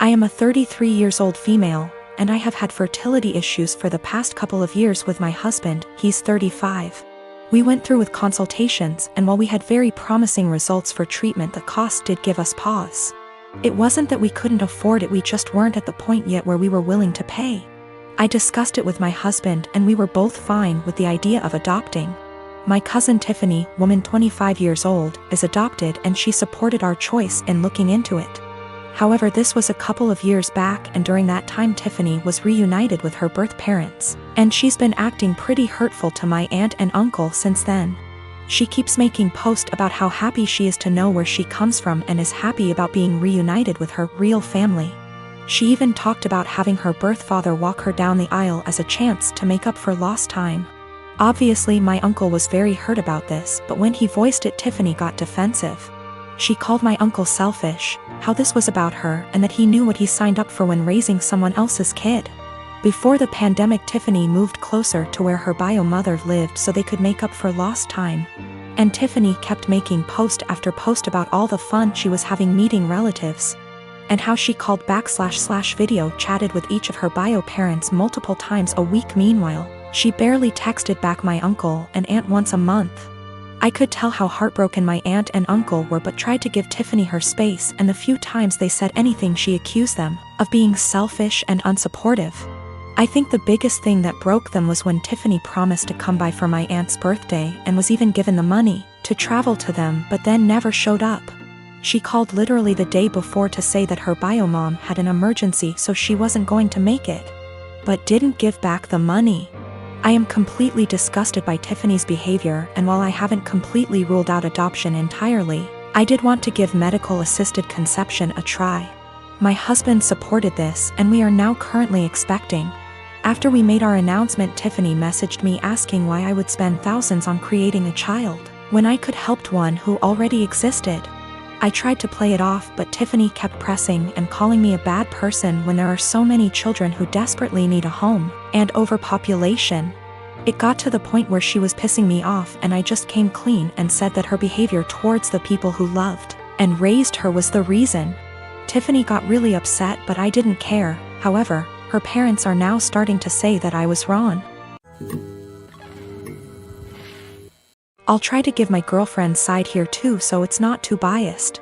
I am a 33 years old female, and I have had fertility issues for the past couple of years with my husband. He's 35. We went through with consultations, and while we had very promising results for treatment, the cost did give us pause. It wasn't that we couldn't afford it, we just weren't at the point yet where we were willing to pay. I discussed it with my husband, and we were both fine with the idea of adopting. My cousin Tiffany, woman 25 years old, is adopted, and she supported our choice in looking into it. However, this was a couple of years back, and during that time Tiffany was reunited with her birth parents, and she's been acting pretty hurtful to my aunt and uncle since then. She keeps making posts about how happy she is to know where she comes from and is happy about being reunited with her real family. She even talked about having her birth father walk her down the aisle as a chance to make up for lost time. Obviously, my uncle was very hurt about this, but when he voiced it, Tiffany got defensive. She called my uncle selfish, how this was about her, and that he knew what he signed up for when raising someone else's kid. Before the pandemic, Tiffany moved closer to where her bio mother lived so they could make up for lost time. And Tiffany kept making post after post about all the fun she was having meeting relatives, and how she called back / video chatted with each of her bio parents multiple times a week. Meanwhile, she barely texted back my uncle and aunt once a month. I could tell how heartbroken my aunt and uncle were, but tried to give Tiffany her space, and the few times they said anything she accused them of being selfish and unsupportive. I think the biggest thing that broke them was when Tiffany promised to come by for my aunt's birthday and was even given the money to travel to them, but then never showed up. She called literally the day before to say that her bio mom had an emergency so she wasn't going to make it, but didn't give back the money. I am completely disgusted by Tiffany's behavior, and while I haven't completely ruled out adoption entirely, I did want to give medical-assisted conception a try. My husband supported this, and we are now currently expecting. After we made our announcement, Tiffany messaged me asking why I would spend thousands on creating a child when I could help one who already existed. I tried to play it off, but Tiffany kept pressing and calling me a bad person when there are so many children who desperately need a home, and overpopulation. It got to the point where she was pissing me off, and I just came clean and said that her behavior towards the people who loved and raised her was the reason. Tiffany got really upset, but I didn't care. However, her parents are now starting to say that I was wrong. I'll try to give my girlfriend's side here too so it's not too biased.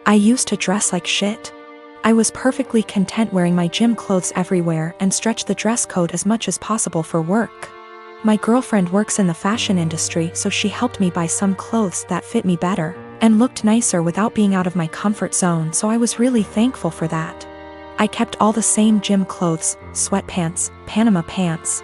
I used to dress like shit. I was perfectly content wearing my gym clothes everywhere and stretch the dress code as much as possible for work. My girlfriend works in the fashion industry, so she helped me buy some clothes that fit me better and looked nicer without being out of my comfort zone, so I was really thankful for that. I kept all the same gym clothes, sweatpants, Panama pants,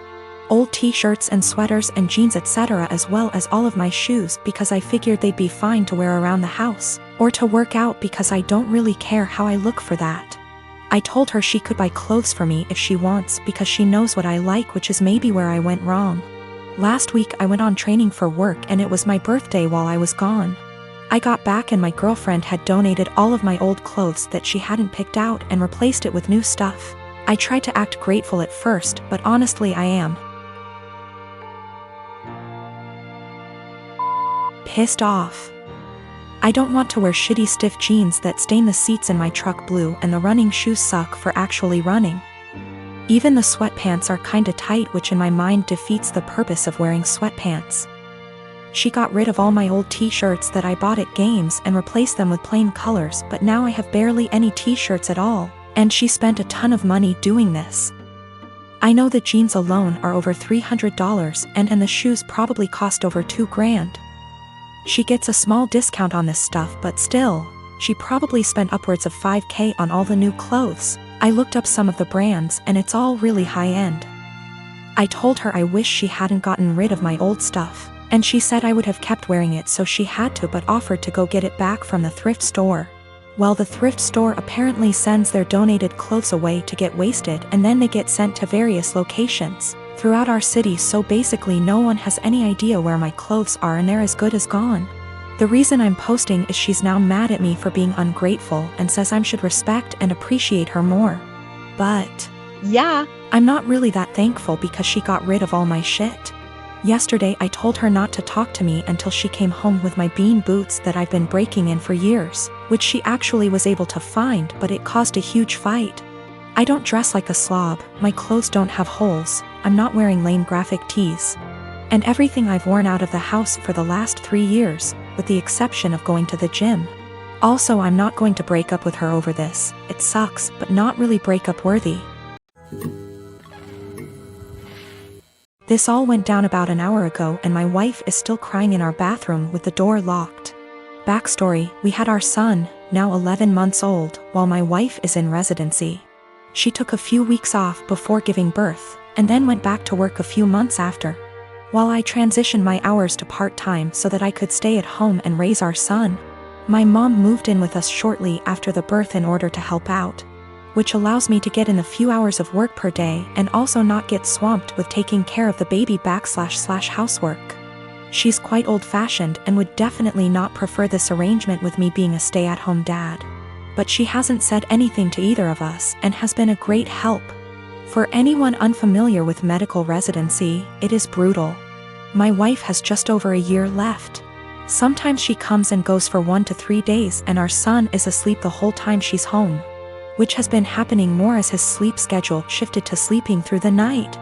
old t-shirts and sweaters and jeans, etc., as well as all of my shoes, because I figured they'd be fine to wear around the house or to work out, because I don't really care how I look for that. I told her she could buy clothes for me if she wants, because she knows what I like, which is maybe where I went wrong. Last week I went on training for work, and it was my birthday while I was gone. I got back and my girlfriend had donated all of my old clothes that she hadn't picked out and replaced it with new stuff. I tried to act grateful at first, but honestly I am pissed off. I don't want to wear shitty stiff jeans that stain the seats in my truck blue, and the running shoes suck for actually running. Even the sweatpants are kinda tight, which in my mind defeats the purpose of wearing sweatpants. She got rid of all my old t-shirts that I bought at games and replaced them with plain colors, but now I have barely any t-shirts at all, and she spent a ton of money doing this. I know the jeans alone are over $300, and the shoes probably cost over $2,000. She gets a small discount on this stuff, but still, she probably spent upwards of $5,000 on all the new clothes. I looked up some of the brands, and it's all really high-end. I told her I wish she hadn't gotten rid of my old stuff, and she said I would have kept wearing it, so she had to, but offered to go get it back from the thrift store. Well, the thrift store apparently sends their donated clothes away to get wasted, and then they get sent to various locations throughout our city, so basically no one has any idea where my clothes are, and they're as good as gone. The reason I'm posting is she's now mad at me for being ungrateful and says I should respect and appreciate her more. But yeah, I'm not really that thankful because she got rid of all my shit. Yesterday I told her not to talk to me until she came home with my bean boots that I've been breaking in for years, which she actually was able to find, but it caused a huge fight. I don't dress like a slob, my clothes don't have holes, I'm not wearing lame graphic tees. And everything I've worn out of the house for the last 3 years, with the exception of going to the gym. Also, I'm not going to break up with her over this. It sucks, but not really breakup worthy. This all went down about an hour ago and my wife is still crying in our bathroom with the door locked. Backstory, we had our son, now 11 months old, while my wife is in residency. She took a few weeks off before giving birth, and then went back to work a few months after. While I transitioned my hours to part-time so that I could stay at home and raise our son. My mom moved in with us shortly after the birth in order to help out, which allows me to get in a few hours of work per day and also not get swamped with taking care of the baby / housework. She's quite old-fashioned and would definitely not prefer this arrangement with me being a stay-at-home dad. But she hasn't said anything to either of us and has been a great help. For anyone unfamiliar with medical residency, it is brutal. My wife has just over a year left. Sometimes she comes and goes for 1 to 3 days and our son is asleep the whole time she's home, which has been happening more as his sleep schedule shifted to sleeping through the night.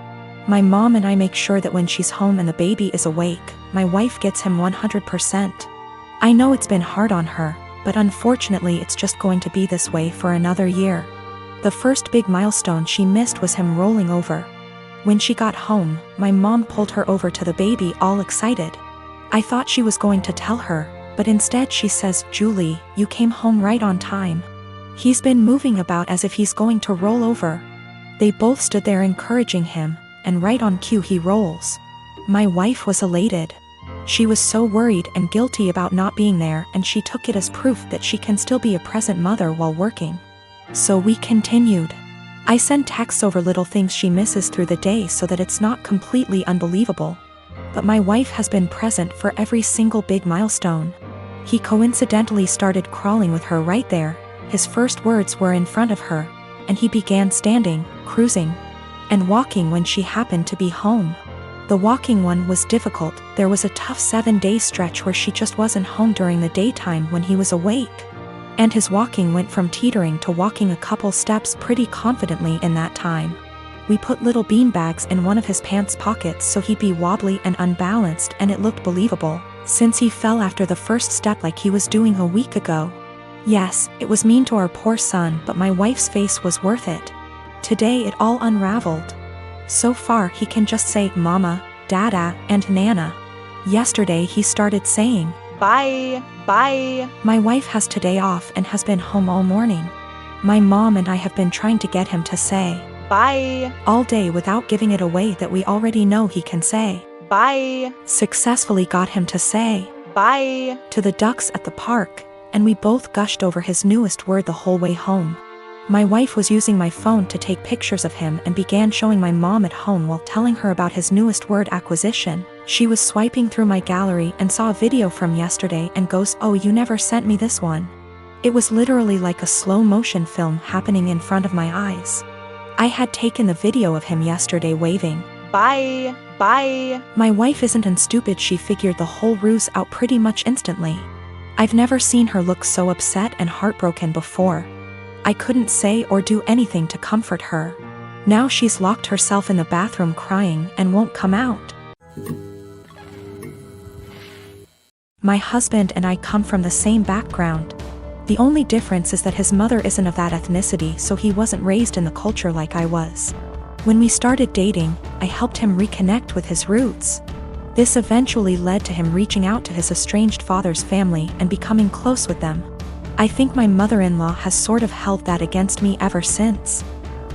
My mom and I make sure that when she's home and the baby is awake, my wife gets him 100%. I know it's been hard on her, but unfortunately it's just going to be this way for another year. The first big milestone she missed was him rolling over. When she got home, my mom pulled her over to the baby all excited. I thought she was going to tell her, but instead she says, "Julie, you came home right on time. He's been moving about as if he's going to roll over." They both stood there encouraging him, and right on cue he rolls. My wife was elated. She was so worried and guilty about not being there, and she took it as proof that she can still be a present mother while working. So we continued. I send texts over little things she misses through the day so that it's not completely unbelievable. But my wife has been present for every single big milestone. He coincidentally started crawling with her right there. His first words were in front of her, and he began standing, cruising, and walking when she happened to be home. The walking one was difficult. There was a tough 7-day stretch where she just wasn't home during the daytime when he was awake. And his walking went from teetering to walking a couple steps pretty confidently in that time. We put little bean bags in one of his pants pockets so he'd be wobbly and unbalanced, and it looked believable, since he fell after the first step like he was doing a week ago. Yes, it was mean to our poor son, but my wife's face was worth it. Today it all unraveled. So far he can just say mama, dada, and nana. Yesterday he started saying, "Bye, bye." My wife has today off and has been home all morning. My mom and I have been trying to get him to say, "Bye," all day without giving it away that we already know he can say, "Bye." Successfully got him to say, "Bye," to the ducks at the park, and we both gushed over his newest word the whole way home. My wife was using my phone to take pictures of him and began showing my mom at home while telling her about his newest word acquisition. She was swiping through my gallery and saw a video from yesterday and goes, "Oh, you never sent me this one." It was literally like a slow motion film happening in front of my eyes. I had taken the video of him yesterday waving, "Bye, bye." My wife isn't stupid, she figured the whole ruse out pretty much instantly. I've never seen her look so upset and heartbroken before. I couldn't say or do anything to comfort her. Now she's locked herself in the bathroom crying and won't come out. My husband and I come from the same background. The only difference is that his mother isn't of that ethnicity, so he wasn't raised in the culture like I was. When we started dating, I helped him reconnect with his roots. This eventually led to him reaching out to his estranged father's family and becoming close with them. I think my mother-in-law has sort of held that against me ever since.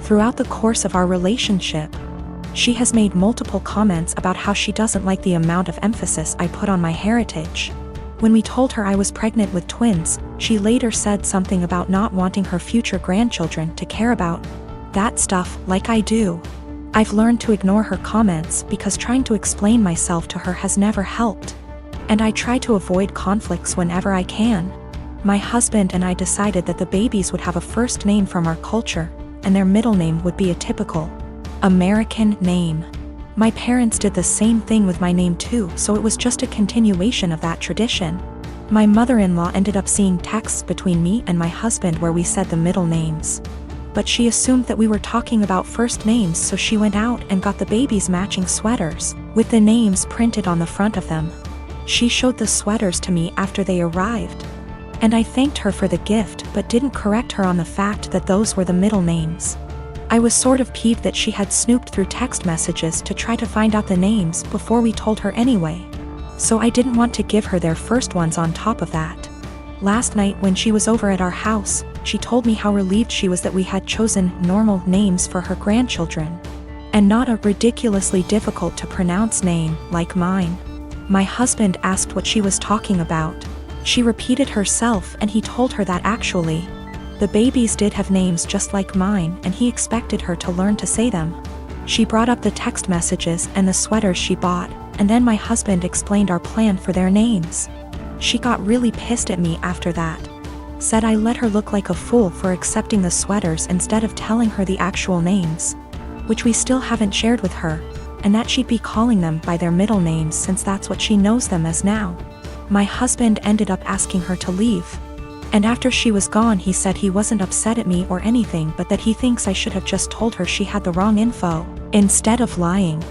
Throughout the course of our relationship, she has made multiple comments about how she doesn't like the amount of emphasis I put on my heritage. When we told her I was pregnant with twins, she later said something about not wanting her future grandchildren to care about that stuff like I do. I've learned to ignore her comments because trying to explain myself to her has never helped. And I try to avoid conflicts whenever I can. My husband and I decided that the babies would have a first name from our culture, and their middle name would be a typical American name. My parents did the same thing with my name too, so it was just a continuation of that tradition. My mother-in-law ended up seeing texts between me and my husband where we said the middle names. But she assumed that we were talking about first names, so she went out and got the babies matching sweaters, with the names printed on the front of them. She showed the sweaters to me after they arrived. And I thanked her for the gift but didn't correct her on the fact that those were the middle names. I was sort of peeved that she had snooped through text messages to try to find out the names before we told her anyway. So I didn't want to give her their first ones on top of that. Last night when she was over at our house, she told me how relieved she was that we had chosen normal names for her grandchildren. And not a ridiculously difficult to pronounce name like mine. My husband asked what she was talking about. She repeated herself and he told her that actually, the babies did have names just like mine and he expected her to learn to say them. She brought up the text messages and the sweaters she bought, and then my husband explained our plan for their names. She got really pissed at me after that. Said I let her look like a fool for accepting the sweaters instead of telling her the actual names, which we still haven't shared with her, and that she'd be calling them by their middle names since that's what she knows them as now. My husband ended up asking her to leave. And after she was gone he said he wasn't upset at me or anything but that he thinks I should have just told her she had the wrong info, instead of lying.